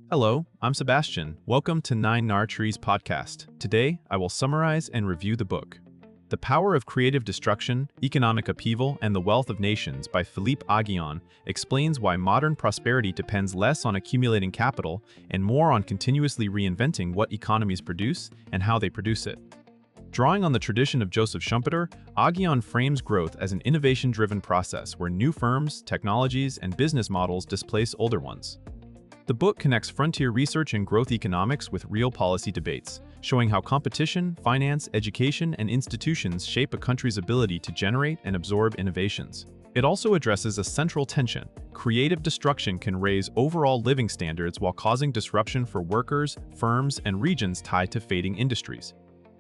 Hello, I'm Sebastian. Welcome to Nine Nar Trees podcast. Today, I will summarize and review the book, The Power of Creative Destruction, Economic Upheaval, and the Wealth of Nations by Philippe Aghion explains why modern prosperity depends less on accumulating capital and more on continuously reinventing what economies produce and how they produce it. Drawing on the tradition of Joseph Schumpeter, Aghion frames growth as an innovation-driven process where new firms, technologies, and business models displace older ones. The book connects frontier research and growth economics with real policy debates, showing how competition, finance, education, and institutions shape a country's ability to generate and absorb innovations. It also addresses a central tension. Creative destruction can raise overall living standards while causing disruption for workers, firms, and regions tied to fading industries.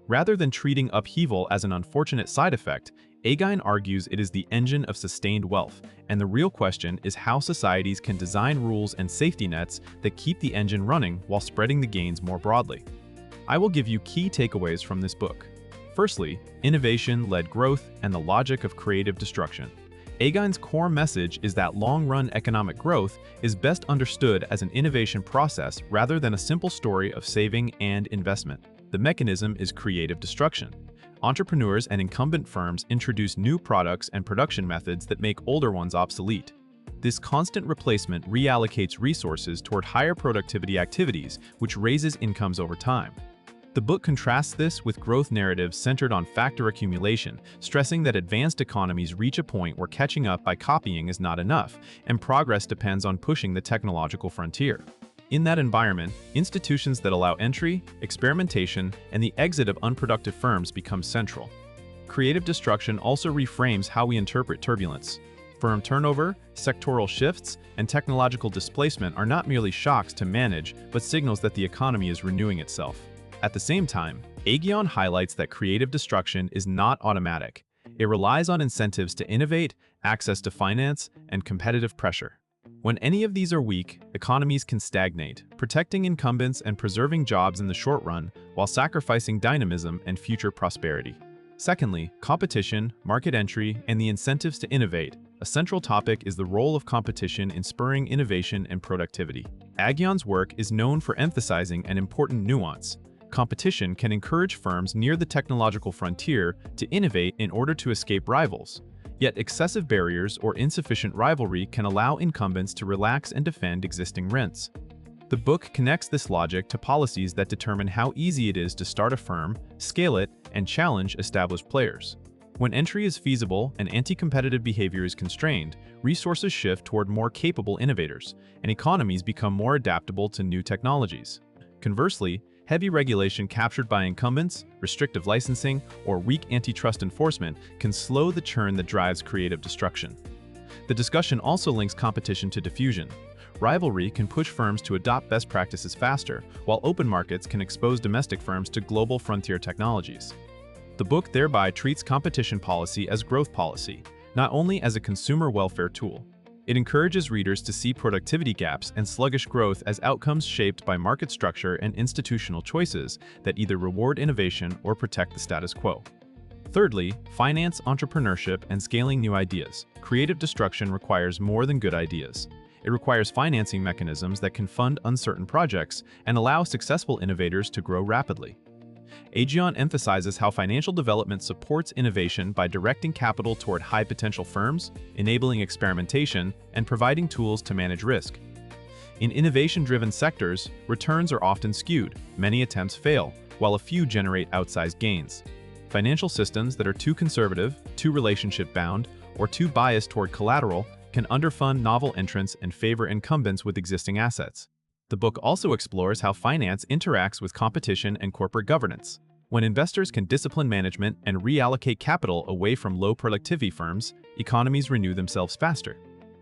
Rather than treating upheaval as an unfortunate side effect, Aghion argues it is the engine of sustained wealth, and the real question is how societies can design rules and safety nets that keep the engine running while spreading the gains more broadly. I will give you key takeaways from this book. Firstly, innovation-led growth and the logic of creative destruction. Aghion's core message is that long-run economic growth is best understood as an innovation process rather than a simple story of saving and investment. The mechanism is creative destruction. Entrepreneurs and incumbent firms introduce new products and production methods that make older ones obsolete. This constant replacement reallocates resources toward higher productivity activities, which raises incomes over time. The book contrasts this with growth narratives centered on factor accumulation, stressing that advanced economies reach a point where catching up by copying is not enough, and progress depends on pushing the technological frontier. In that environment, institutions that allow entry, experimentation, and the exit of unproductive firms become central. Creative destruction also reframes how we interpret turbulence. Firm turnover, sectoral shifts, and technological displacement are not merely shocks to manage, but signals that the economy is renewing itself. At the same time, Aghion highlights that creative destruction is not automatic. It relies on incentives to innovate, access to finance, and competitive pressure. When any of these are weak, economies can stagnate, protecting incumbents and preserving jobs in the short run while sacrificing dynamism and future prosperity. Secondly, competition, market entry, and the incentives to innovate. A central topic is the role of competition in spurring innovation and productivity. Aghion's work is known for emphasizing an important nuance. Competition can encourage firms near the technological frontier to innovate in order to escape rivals. Yet excessive barriers or insufficient rivalry can allow incumbents to relax and defend existing rents. The book connects this logic to policies that determine how easy it is to start a firm, scale it, and challenge established players. When entry is feasible and anti-competitive behavior is constrained, resources shift toward more capable innovators, and economies become more adaptable to new technologies. Conversely, heavy regulation captured by incumbents, restrictive licensing, or weak antitrust enforcement can slow the churn that drives creative destruction. The discussion also links competition to diffusion. Rivalry can push firms to adopt best practices faster, while open markets can expose domestic firms to global frontier technologies. The book thereby treats competition policy as growth policy, not only as a consumer welfare tool. It encourages readers to see productivity gaps and sluggish growth as outcomes shaped by market structure and institutional choices that either reward innovation or protect the status quo. Thirdly, finance, entrepreneurship, and scaling new ideas. Creative destruction requires more than good ideas. It requires financing mechanisms that can fund uncertain projects and allow successful innovators to grow rapidly. Aghion emphasizes how financial development supports innovation by directing capital toward high-potential firms, enabling experimentation, and providing tools to manage risk. In innovation-driven sectors, returns are often skewed. Many attempts fail, while a few generate outsized gains. Financial systems that are too conservative, too relationship-bound, or too biased toward collateral can underfund novel entrants and favor incumbents with existing assets. The book also explores how finance interacts with competition and corporate governance. When investors can discipline management and reallocate capital away from low-productivity firms, economies renew themselves faster.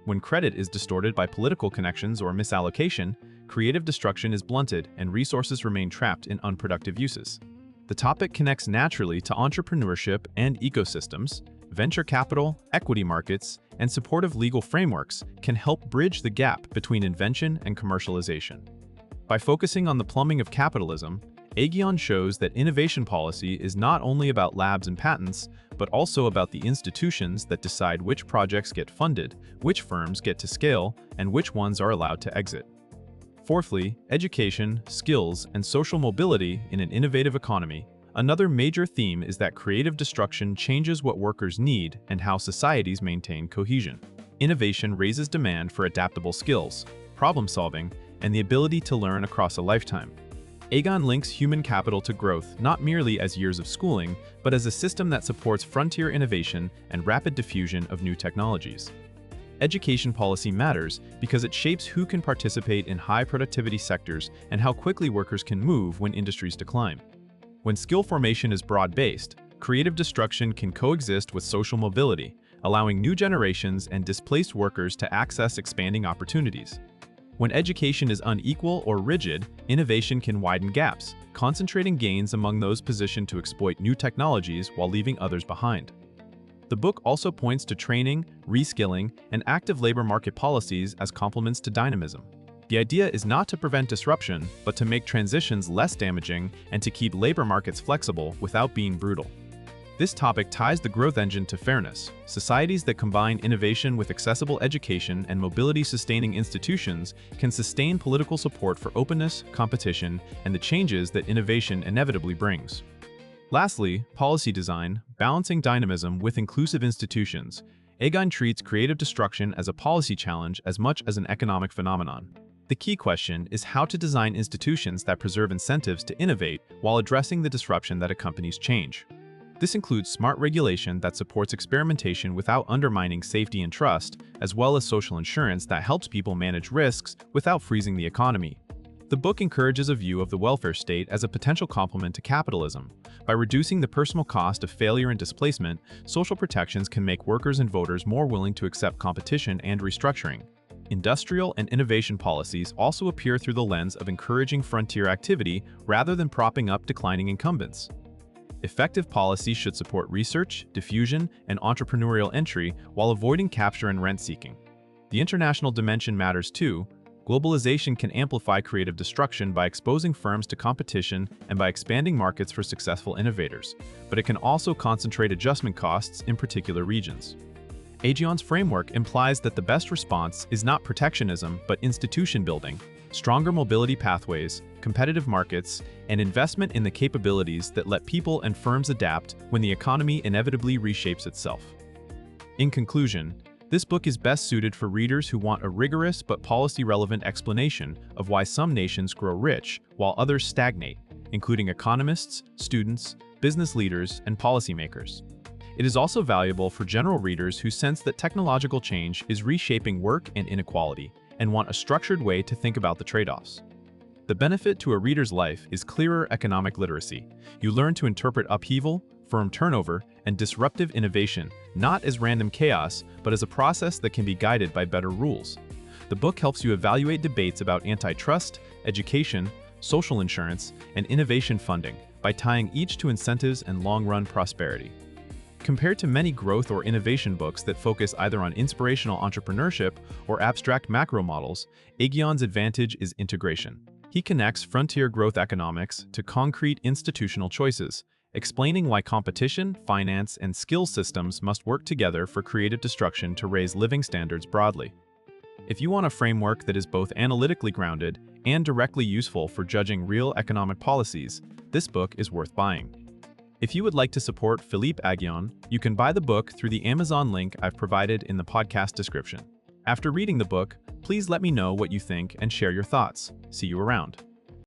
When credit is distorted by political connections or misallocation, creative destruction is blunted and resources remain trapped in unproductive uses. The topic connects naturally to entrepreneurship and ecosystems. Venture capital, equity markets, and supportive legal frameworks can help bridge the gap between invention and commercialization. By focusing on the plumbing of capitalism, Aghion shows that innovation policy is not only about labs and patents, but also about the institutions that decide which projects get funded, which firms get to scale, and which ones are allowed to exit. Fourthly, education, skills, and social mobility in an innovative economy. Another major theme is that creative destruction changes what workers need and how societies maintain cohesion. Innovation raises demand for adaptable skills, problem-solving, and the ability to learn across a lifetime. Aghion links human capital to growth not merely as years of schooling, but as a system that supports frontier innovation and rapid diffusion of new technologies. Education policy matters because it shapes who can participate in high-productivity sectors and how quickly workers can move when industries decline. When skill formation is broad-based, creative destruction can coexist with social mobility, allowing new generations and displaced workers to access expanding opportunities. When education is unequal or rigid, innovation can widen gaps, concentrating gains among those positioned to exploit new technologies while leaving others behind. The book also points to training, reskilling, and active labor market policies as complements to dynamism. The idea is not to prevent disruption, but to make transitions less damaging and to keep labor markets flexible without being brutal. This topic ties the growth engine to fairness. Societies that combine innovation with accessible education and mobility-sustaining institutions can sustain political support for openness, competition, and the changes that innovation inevitably brings. Lastly, policy design, balancing dynamism with inclusive institutions. Aghion treats creative destruction as a policy challenge as much as an economic phenomenon. The key question is how to design institutions that preserve incentives to innovate while addressing the disruption that accompanies change. This includes smart regulation that supports experimentation without undermining safety and trust, as well as social insurance that helps people manage risks without freezing the economy. The book encourages a view of the welfare state as a potential complement to capitalism. By reducing the personal cost of failure and displacement, social protections can make workers and voters more willing to accept competition and restructuring. Industrial and innovation policies also appear through the lens of encouraging frontier activity rather than propping up declining incumbents. Effective policies should support research, diffusion, and entrepreneurial entry while avoiding capture and rent-seeking. The international dimension matters too. Globalization can amplify creative destruction by exposing firms to competition and by expanding markets for successful innovators, but it can also concentrate adjustment costs in particular regions. Aghion's framework implies that the best response is not protectionism but institution building, stronger mobility pathways, competitive markets, and investment in the capabilities that let people and firms adapt when the economy inevitably reshapes itself. In conclusion, this book is best suited for readers who want a rigorous but policy-relevant explanation of why some nations grow rich while others stagnate, including economists, students, business leaders, and policymakers. It is also valuable for general readers who sense that technological change is reshaping work and inequality and want a structured way to think about the trade-offs. The benefit to a reader's life is clearer economic literacy. You learn to interpret upheaval, firm turnover, and disruptive innovation not as random chaos, but as a process that can be guided by better rules. The book helps you evaluate debates about antitrust, education, social insurance, and innovation funding by tying each to incentives and long-run prosperity. Compared to many growth or innovation books that focus either on inspirational entrepreneurship or abstract macro models, Aghion's advantage is integration. He connects frontier growth economics to concrete institutional choices, explaining why competition, finance, and skills systems must work together for creative destruction to raise living standards broadly. If you want a framework that is both analytically grounded and directly useful for judging real economic policies, this book is worth buying. If you would like to support Philippe Aghion, you can buy the book through the Amazon link I've provided in the podcast description. After reading the book, please let me know what you think and share your thoughts. See you around.